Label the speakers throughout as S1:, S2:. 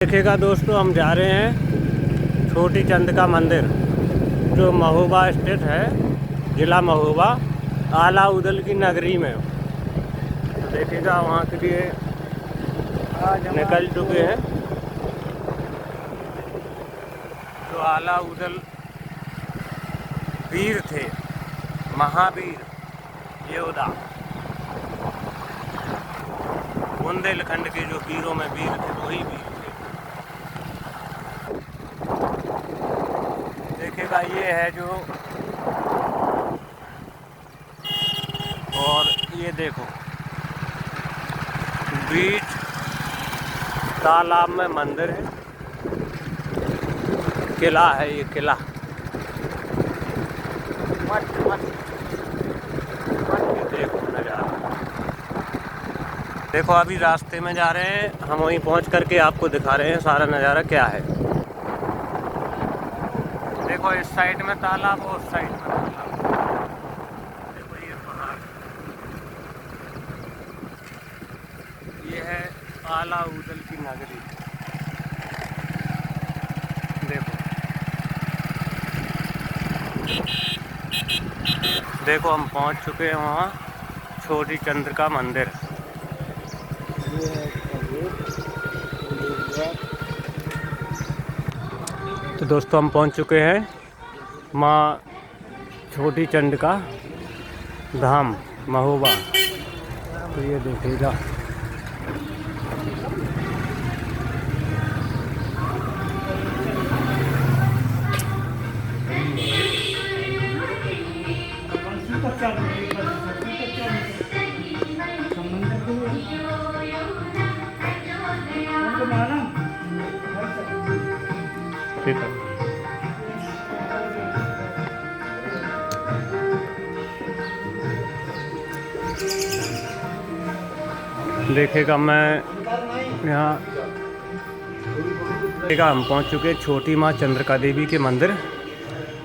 S1: देखेगा दोस्तों, हम जा रहे हैं छोटी चंद का मंदिर जो महोबा स्थित है, ज़िला महोबा, आला उदल की नगरी में। तो देखिएगा वहाँ के लिए निकल चुके हैं। जो आला उदल वीर थे, महावीर योद्धा, बुंदेलखंड के जो वीरों में वीर थे, वही वीर थे। देखिएगा ये है जो, और ये देखो बीच तालाब में मंदिर है, किला है, ये किला देखो नज़ारा। देखो अभी रास्ते में जा रहे हैं हम, वहीं पहुंच करके आपको दिखा रहे हैं सारा नज़ारा क्या है। देखो इस साइड में तालाब और उस साइड में तालाब। देखो ये पहाड़, ये है आला उदल की नगरी। देखो देखो हम पहुंच चुके हैं वहाँ, छोटी चंद्र का मंदिर। तो दोस्तों हम पहुंच चुके हैं माँ छोटी चंद का धाम महोबा। तो ये देखिएगा, ठीक है। देखिएगा मैं यहाँ देखिएगा हम पहुँच चुके छोटी माँ चंद्रिका देवी के मंदिर,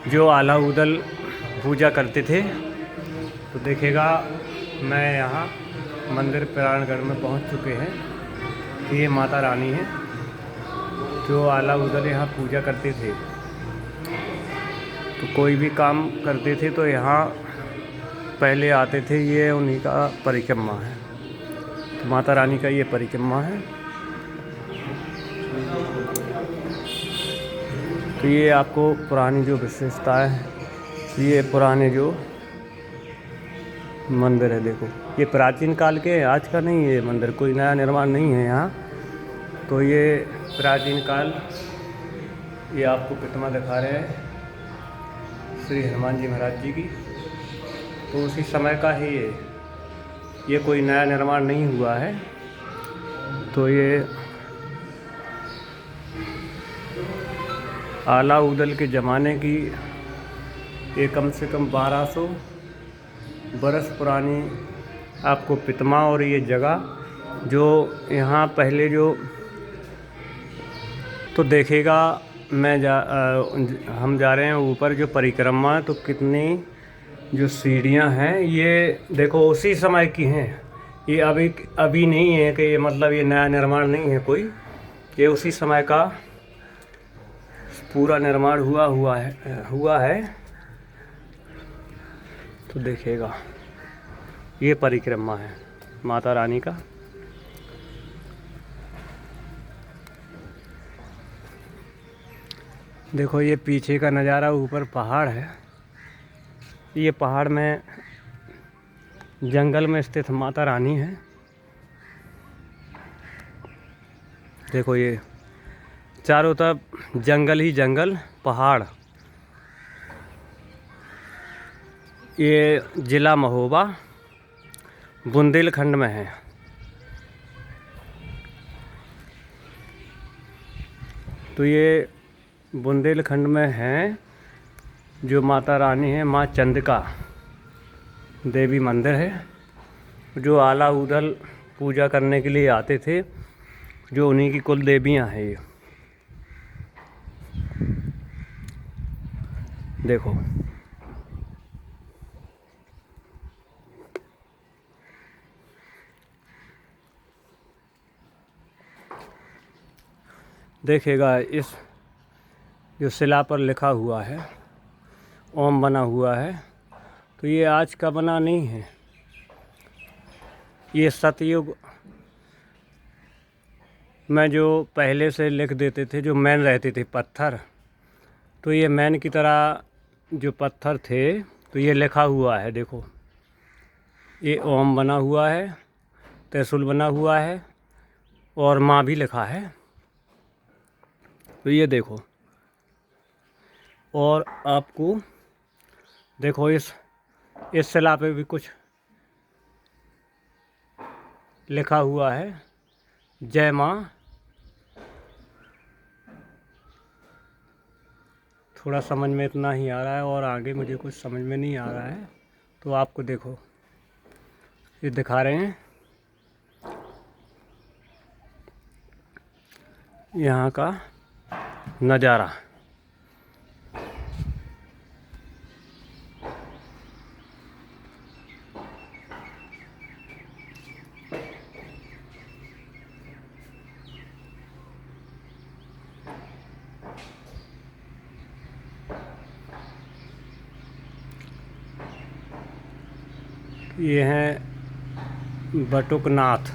S1: जो आला उदल पूजा करते थे। तो देखिएगा मैं यहाँ मंदिर प्रांगण में पहुँच चुके हैं। ये माता रानी है जो आला उदल यहाँ पूजा करते थे। तो कोई भी काम करते थे तो यहाँ पहले आते थे, ये उन्हीं का परिक्रमा है। तो माता रानी का ये परिक्रमा है। तो ये आपको पुरानी जो विशेषताएं हैं, ये पुराने जो मंदिर है, देखो ये प्राचीन काल के हैं, आज का नहीं है मंदिर, कोई नया निर्माण नहीं है यहाँ। तो ये प्राचीन काल, ये आपको प्रतिमा दिखा रहे हैं श्री हनुमान जी महाराज जी की। तो उसी समय का ही ये कोई नया निर्माण नहीं हुआ है। तो ये आला उदल के ज़माने की ये कम से कम 1200 बरस पुरानी आपको प्रतिमा, और ये जगह जो यहाँ पहले जो, तो देखेगा हम जा रहे हैं ऊपर जो परिक्रमा, तो कितनी जो सीढ़ियाँ हैं, ये देखो उसी समय की हैं। ये अभी नहीं है कि ये मतलब ये नया निर्माण नहीं है कोई, ये उसी समय का पूरा निर्माण हुआ है। तो देखिएगा ये परिक्रमा है माता रानी का। देखो ये पीछे का नज़ारा, ऊपर पहाड़ है, ये पहाड़ में जंगल में स्थित माता रानी है। देखो ये चारों तरफ जंगल ही जंगल, पहाड़। ये ज़िला महोबा बुंदेलखंड में है। तो ये बुंदेलखंड में है जो माता रानी है, माँ चंद्रिका देवी मंदिर है, जो आला उदल पूजा करने के लिए आते थे, जो उन्हीं की कुल देवियाँ हैं ये। देखो देखिएगा इस जो शिला पर लिखा हुआ है, ओम बना हुआ है, तो ये आज का बना नहीं है। ये सतयुग में जो पहले से लिख देते थे, जो मैन रहते थे पत्थर, तो ये मैन की तरह जो पत्थर थे, तो ये लिखा हुआ है। देखो ये ओम बना हुआ है, त्रिशूल बना हुआ है और माँ भी लिखा है। तो ये देखो, और आपको देखो इस शिला पे भी कुछ लिखा हुआ है, जय माँ। थोड़ा समझ में इतना ही आ रहा है और आगे मुझे कुछ समझ में नहीं आ रहा है। तो आपको देखो ये दिखा रहे हैं यहाँ का नज़ारा। ये हैं बटुकनाथ।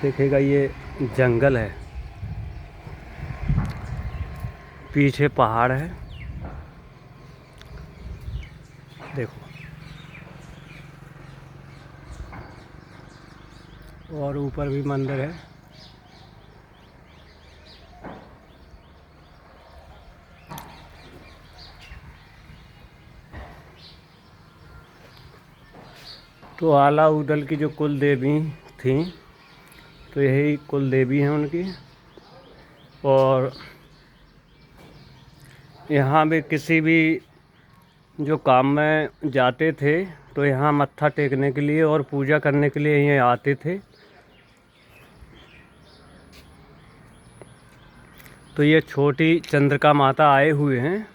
S1: देखिएगा ये जंगल है, पीछे पहाड़ है, देखो, और ऊपर भी मंदिर है। तो आला उदल की जो कुल देवी थी, तो यही कुल देवी हैं उनकी। और यहाँ भी किसी भी जो काम में जाते थे तो यहाँ मत्था टेकने के लिए और पूजा करने के लिए यहाँ आते थे। तो ये छोटी चंद्रिका माता आए हुए हैं।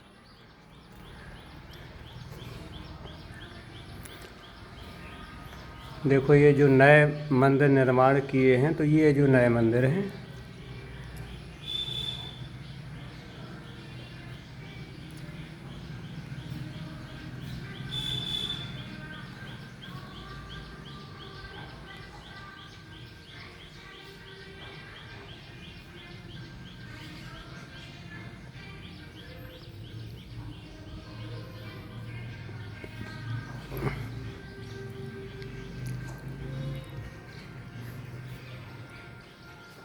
S1: देखो ये जो नए मंदिर निर्माण किए हैं, तो ये जो नए मंदिर हैं,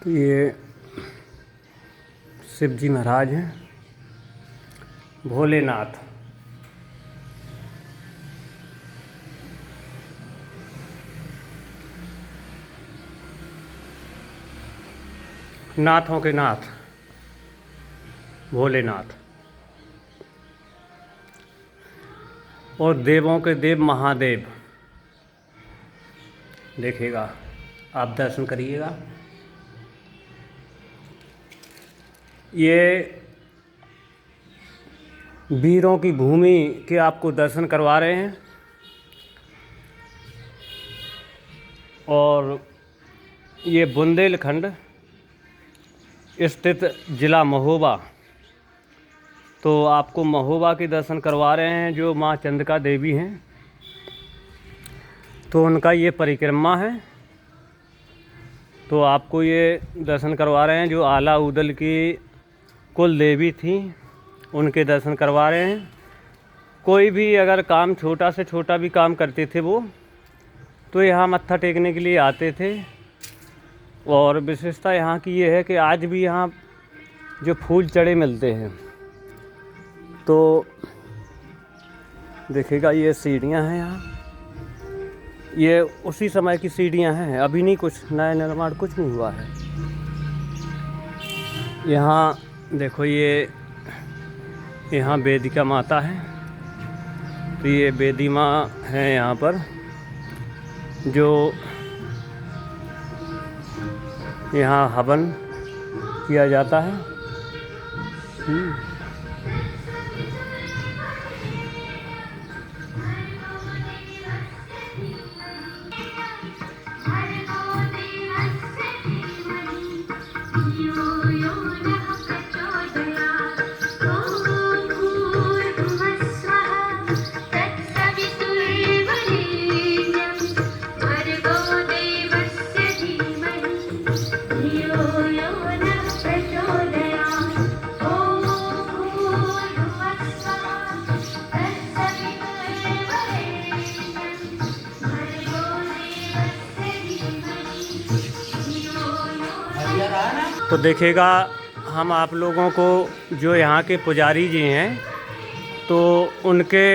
S1: तो ये शिव जी महाराज हैं, भोलेनाथ। नाथों के नाथ भोलेनाथ, और देवों के देव महादेव। देखिएगा, आप दर्शन करिएगा। ये वीरों की भूमि के आपको दर्शन करवा रहे हैं। और ये बुंदेलखंड स्थित ज़िला महोबा, तो आपको महोबा के दर्शन करवा रहे हैं, जो माँ चंद्रिका देवी हैं। तो उनका ये परिक्रमा है, तो आपको ये दर्शन करवा रहे हैं। जो आला उदल की कुल देवी थी, उनके दर्शन करवा रहे हैं। कोई भी अगर काम, छोटा से छोटा भी काम करते थे वो, तो यहाँ मत्था टेकने के लिए आते थे। और विशेषता यहाँ की ये है कि आज भी यहाँ जो फूल चढ़े मिलते हैं। तो देखिएगा ये सीढ़ियाँ हैं यहाँ, ये उसी समय की सीढ़ियाँ हैं, अभी नहीं कुछ नया निर्माण कुछ नहीं हुआ है। यहाँ देखो, ये यहाँ वेदिका माता है। तो ये वेदी माँ है यहाँ पर, जो यहाँ हवन किया जाता है। तो देखिएगा, हम आप लोगों को जो यहाँ के पुजारी जी हैं तो उनके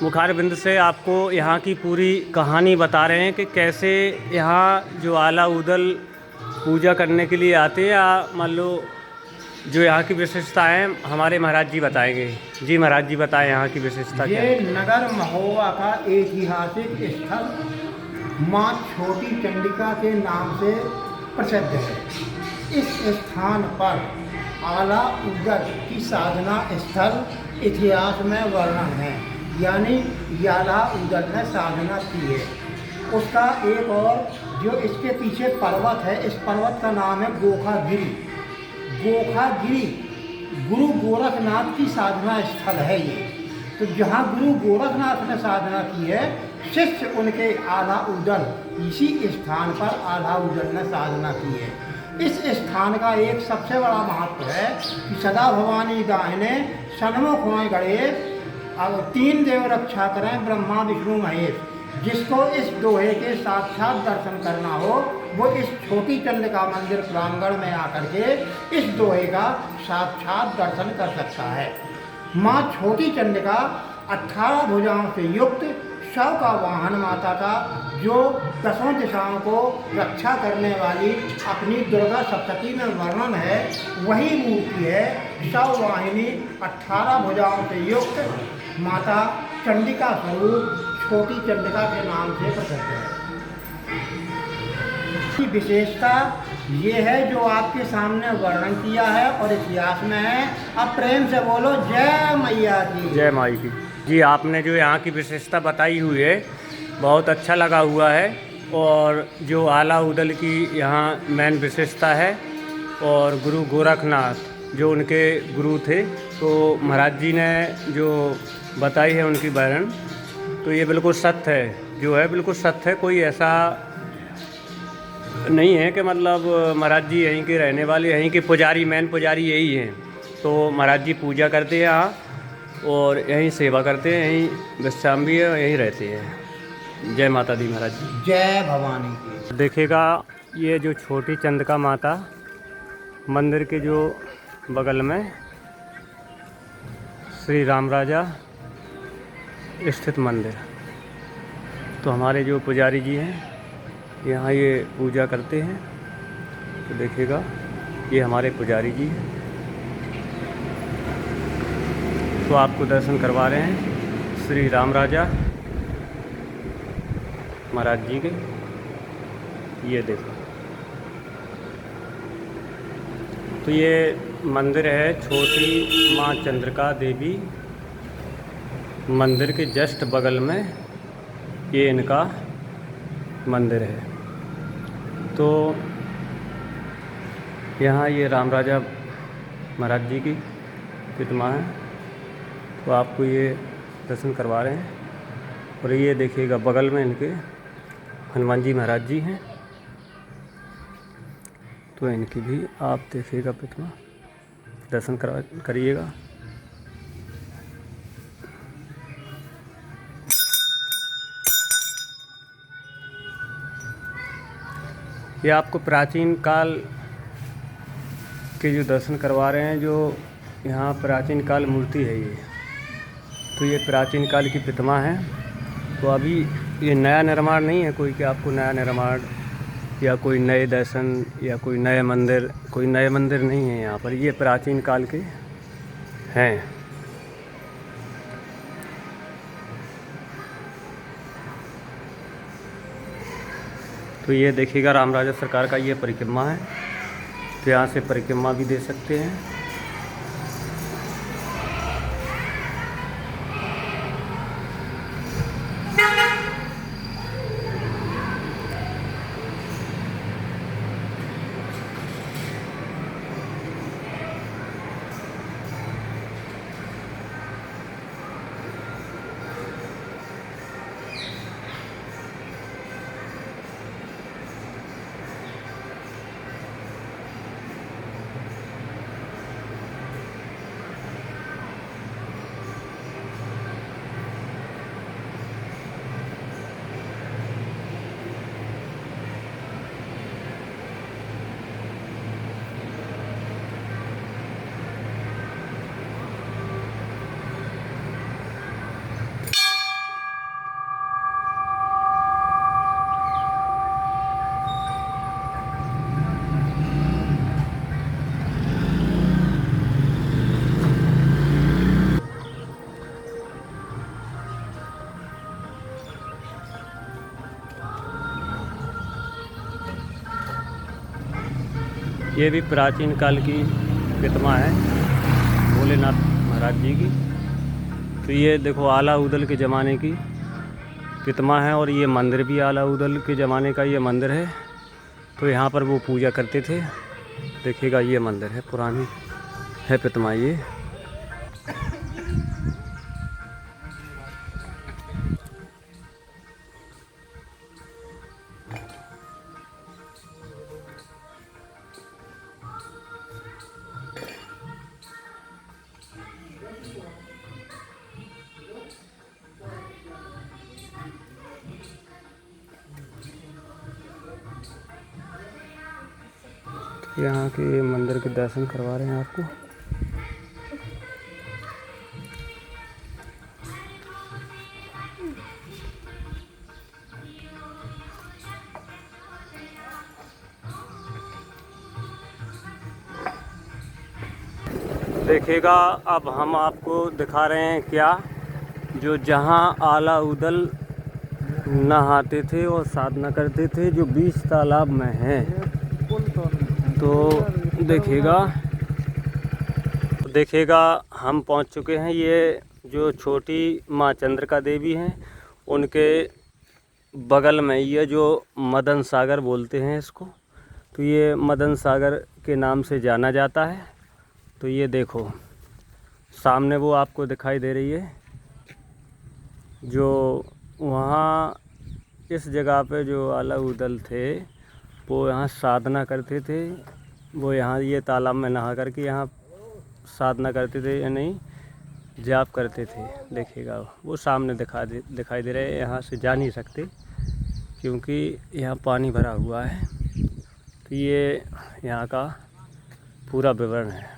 S1: मुखारबिंद से आपको यहाँ की पूरी कहानी बता रहे हैं कि कैसे यहाँ जो आला उदल पूजा करने के लिए आते हैं, या मान लो जो यहाँ की विशेषताएँ हमारे महाराज जी बताएंगे। जी महाराज जी बताएं यहाँ की विशेषता क्या है।
S2: ये नगर महोबा का ऐतिहासिक स्थल माँ छोटी चंडिका के नाम से प्रसिद्ध है। इस स्थान पर आला उदल की साधना स्थल इतिहास में वर्णन है, यानी आला उदल ने साधना की है। उसका एक और जो इसके पीछे पर्वत है, इस पर्वत का नाम है गोखागिरी। गोखागिरी गुरु गोरखनाथ की साधना स्थल है ये। तो जहाँ गुरु गोरखनाथ ने साधना की है, शिष्य उनके आला उदल इसी स्थान पर आला उदल ने साधना की है। इस स्थान का एक सबसे बड़ा महत्व है कि सदा भवानी दाहिने सन्मुख होए गणेश, अब तीन देव रक्षा करें ब्रह्मा विष्णु महेश। जिसको इस दोहे के साक्षात दर्शन करना हो वो इस छोटी चंडिका मंदिर प्रांगण में आकर के इस दोहे का साक्षात दर्शन कर सकता है। माँ छोटी चंडिका 18 भुजाओं से युक्त 100 का वाहन माता का, जो 10 दिशाओं को रक्षा करने वाली अपनी दुर्गा सप्तती में वर्णन है, वही मूर्ति है। 100 वाहिनी 18 भुजाओं से युक्त माता चंडिका स्वरूप छोटी चंडिका के नाम से प्रसिद्ध है। की विशेषता ये है जो आपके सामने वर्णन किया है और इतिहास में है। अब प्रेम से बोलो जय मैया की।
S1: जय माई की। जी आपने जो यहाँ की विशेषता बताई हुई है बहुत अच्छा लगा हुआ है, और जो आला उदल की यहाँ मेन विशेषता है, और गुरु गोरखनाथ जो उनके गुरु थे, तो महाराज जी ने जो बताई है उनकी वर्णन, तो ये बिल्कुल सत्य है, जो है बिल्कुल सत्य है। कोई ऐसा नहीं है कि मतलब महाराज जी यहीं के रहने वाले, यहीं के पुजारी, मेन पुजारी यही हैं। तो महाराज जी पूजा करते हैं यहाँ और यहीं सेवा करते हैं, यहीं विश्राम भी है, यहीं रहते हैं। जय माता दी महाराज जी।
S2: जय भवानी की।
S1: देखिएगा, ये जो छोटी चंडिका माता मंदिर के जो बगल में श्री राम राजा स्थित मंदिर, तो हमारे जो पुजारी जी हैं यहाँ ये पूजा करते हैं। तो देखिएगा, ये हमारे पुजारी जी हैं, तो आपको दर्शन करवा रहे हैं श्री राम राजा महाराज जी के। ये देखो, तो ये मंदिर है छोटी माँ चंद्रिका देवी मंदिर के जस्ट बगल में ये इनका मंदिर है। तो यहाँ ये राम राजा महाराज जी की प्रतिमा है, तो आपको ये दर्शन करवा रहे हैं। और ये देखिएगा बगल में इनके हनुमान जी महाराज जी हैं, तो इनकी भी आप देखिएगा प्रतिमा, दर्शन करिएगा। ये आपको प्राचीन काल के जो दर्शन करवा रहे हैं, जो यहाँ प्राचीन काल मूर्ति है ये, तो ये प्राचीन काल की प्रतिमा है। तो अभी ये नया निर्माण नहीं है कोई, कि आपको नया निर्माण या कोई नए दर्शन या कोई नए मंदिर, कोई नए मंदिर नहीं है यहाँ पर, ये प्राचीन काल के हैं। तो ये देखिएगा राम राजा सरकार का ये परिक्रमा है, तो यहाँ से परिक्रमा भी दे सकते हैं। ये भी प्राचीन काल की प्रतिमा है भोलेनाथ महाराज जी की। तो ये देखो आला उदल के ज़माने की प्रतिमा है और ये मंदिर भी आला उदल के ज़माने का ये मंदिर है। तो यहाँ पर वो पूजा करते थे। देखिएगा ये मंदिर है, पुरानी है प्रतिमा ये। यहाँ के मंदिर के दर्शन करवा रहे हैं आपको। देखिएगा अब हम आपको दिखा रहे हैं क्या, जो जहाँ आला उदल नहाते थे और साधना करते थे, जो 20 तालाब में है। तो देखिएगा हम पहुंच चुके हैं। ये जो छोटी माँ चंद्रिका देवी हैं उनके बगल में ये जो मदन सागर बोलते हैं इसको, तो ये मदन सागर के नाम से जाना जाता है। तो ये देखो सामने वो आपको दिखाई दे रही है, जो वहाँ इस जगह पे जो आला उदल थे वो यहाँ साधना करते थे। वो यहाँ ये तालाब में नहा करके यहाँ साधना करते थे, या नहीं जाप करते थे। देखिएगा वो सामने दिखाई दे रहे हैं। यहाँ से जा नहीं सकते क्योंकि यहाँ पानी भरा हुआ है। तो ये यहाँ का पूरा विवरण है।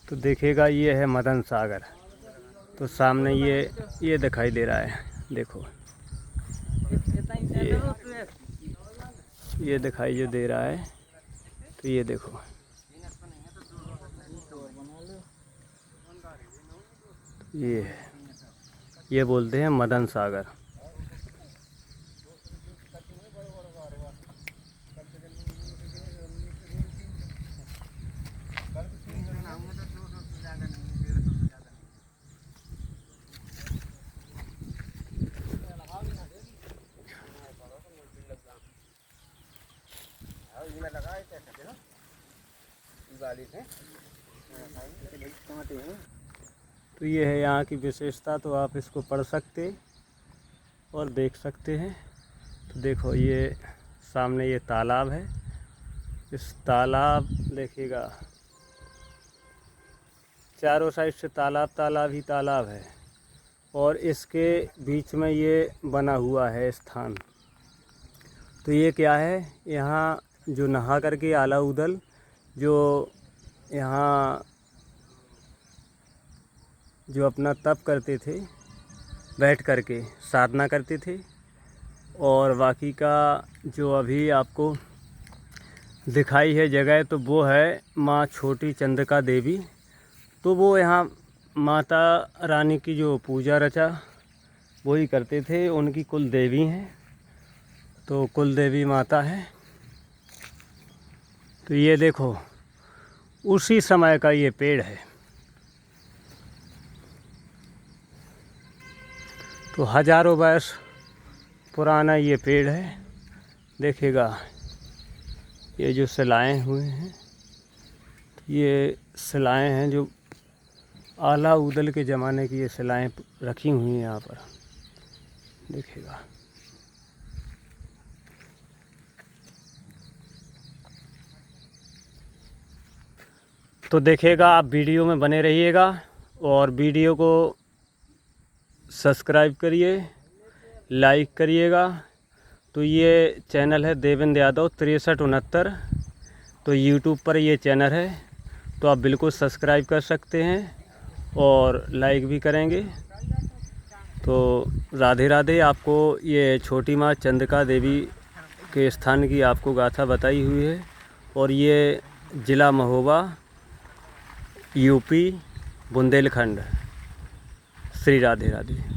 S1: तो देखिएगा ये है मदन सागर। तो सामने ये दिखाई दे रहा है, देखो ये दिखाई जो दे रहा है। तो ये देखो ये बोलते हैं मदन सागर। तो ये है यहाँ की विशेषता। तो आप इसको पढ़ सकते और देख सकते हैं। तो देखो ये सामने ये तालाब है। इस तालाब देखिएगा चारों साइड से तालाब ही तालाब है और इसके बीच में ये बना हुआ है स्थान। तो ये क्या है, यहाँ जो नहा करके आला उदल जो यहाँ जो अपना तप करते थे, बैठ करके साधना करते थे। और बाकी का जो अभी आपको दिखाई है जगह, तो वो है माँ छोटी चंद्रिका देवी। तो वो यहाँ माता रानी की जो पूजा रचा वही करते थे। उनकी कुल देवी हैं, तो कुल देवी माता है। तो ये देखो उसी समय का ये पेड़ है। तो हजारों वर्ष पुराना ये पेड़ है। देखिएगा ये जो शिलाएँ हुए हैं, ये शिलाएँ हैं जो आला उदल के ज़माने की ये शिलाएँ रखी हुई हैं यहाँ पर। देखिएगा तो देखिएगा आप वीडियो में बने रहिएगा और वीडियो को सब्सक्राइब करिए, लाइक करिएगा। तो ये चैनल है देवेंद्र यादव 6369। तो यूट्यूब पर ये चैनल है, तो आप बिल्कुल सब्सक्राइब कर सकते हैं और लाइक भी करेंगे। तो तो राधे राधे। आपको ये छोटी माँ चंद्रिका देवी के स्थान की आपको गाथा बताई हुई है और ये ज़िला महोबा, यूपी, बुंदेलखंड। श्री राधे राधे।